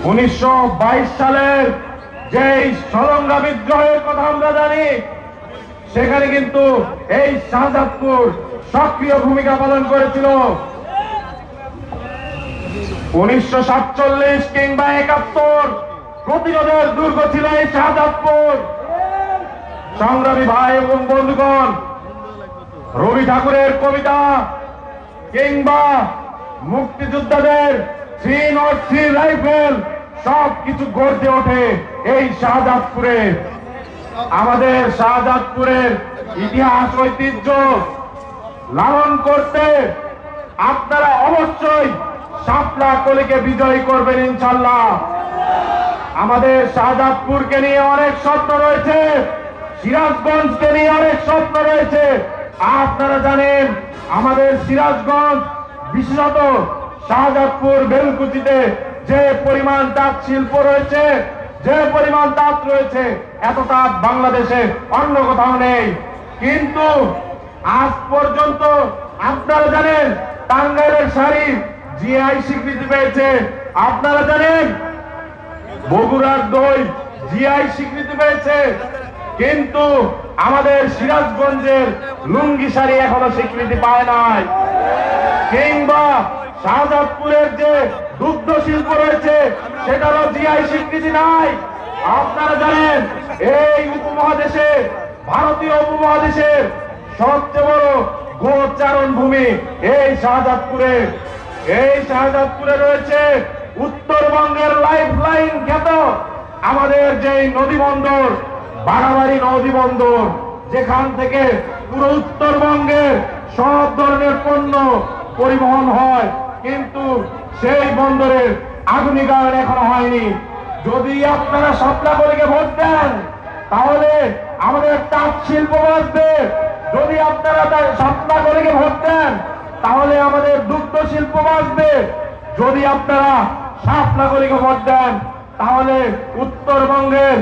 1922 সালের যে সরঙ্গা বিদ্রোহের কথা আমরা জানি, সেখানে কিন্তু এই শাহজাদপুর সক্রিয় ভূমিকা পালন করেছিল। 1947 কিংবা 71 প্রতিরোধের দুর্গ ছিল এই শাহজাদপুর। সংগ্রামী ভাই এবং বন্ধুগণ, রবি ঠাকুরের কবিতা কিংবা মুক্তিযোদ্ধাদের 303 রাইফেল সবকিছু গড়ে ওঠে এই শাহজাদপুরে। আমাদের শাহজাদপুরের ইতিহাস ঐতিহ্য লালন করতে আপনারা অবশ্যই শাপলা কলিকে বিজয়ী করবেন ইনশাআল্লাহ। আমাদের শাহজাদপুরকে নিয়ে অনেক স্বপ্ন রয়েছে, সিরাজগঞ্জকে নিয়ে অনেক স্বপ্ন রয়েছে। আপনারা জানেন আমাদের সিরাজগঞ্জ, বিশেষত শাহজাদপুর বেলকুচিতে যে পরিমাণ তাঁত শিল্প রয়েছে, যে পরিমাণ তাঁত রয়েছে, এত তাঁত বাংলাদেশে অন্য কোথাও নেই। কিন্তু আজ পর্যন্ত আপনারা জানেন টাঙ্গাইলের শাড়ি জিআই স্বীকৃতি পেয়েছে। আপনারা জানেন বগুড়ার দই জিআই স্বীকৃতি পেয়েছে। কিন্তু আমাদের সিরাজগঞ্জের লুঙ্গি শাড়ি এখনো স্বীকৃতি পায় নাই। কিংবা শাহজাদপুরের যে দুগ্ধ শিল্প রয়েছে, সেটারও জিআই স্বীকৃতি নাই। আপনারা জানেন এই উপমহাদেশে, ভারতীয় উপমহাদেশের সবচেয়ে বড় গোচারণ ভূমি এই শাহজাদপুরে। এই শাহজাদপুরে রয়েছে উত্তরবঙ্গের লাইফ লাইন খ্যাত আমাদের যে নদী বন্দর, বাড়াবাড়ি নদী বন্দর, যেখান থেকে পুরো উত্তরবঙ্গের সব ধরনের পণ্য পরিবহন হয়। কিন্তু সেই বন্দরের আধুনিকায়ন এখনো হয়নি। যদি আপনারা শাপলা কলিকে ভোট দেন, তাহলে আমাদের তাঁত শিল্প বাঁচবে। যদি আপনারা শাপলা কলিকে ভোট দেন, তাহলে আমাদের দুগ্ধ শিল্প বাঁচবে। যদি আপনারা শাপলা কলিকে ভোট দেন, তাহলে উত্তরবঙ্গের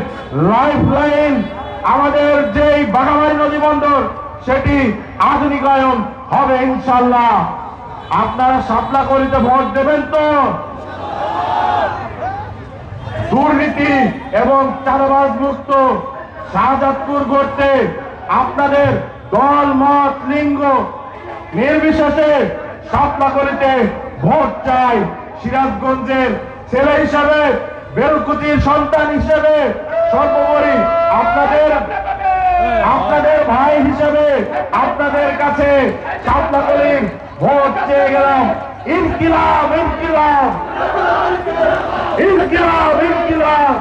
লাইফ লাইন আমাদের যেই বাঘাবাড়ি নদী বন্দর, সেটি আধুনিকায়ন হবে ইনশাআল্লাহ। আপনারা শাপলা কলিতে ভোট দেবেন তো? দুর্নীতি এবং চাঁদাবাজ মুক্ত শাহজাদপুর গড়তে আপনাদের দল, মত, লিঙ্গ নির্বিশেষে শাপলা কলিতে ভোট চাই। সিরাজগঞ্জের ছেলে হিসাবে, বেলকুচির সন্তান হিসেবে, সর্বোপরি আপনাদের ভাই হিসেবে আপনাদের কাছে শাপলা কলির ভোট চেয়ে গেলাম। ইনকিলাব, ইনকিলাব, ইনকিলাব, ইনকিলাব।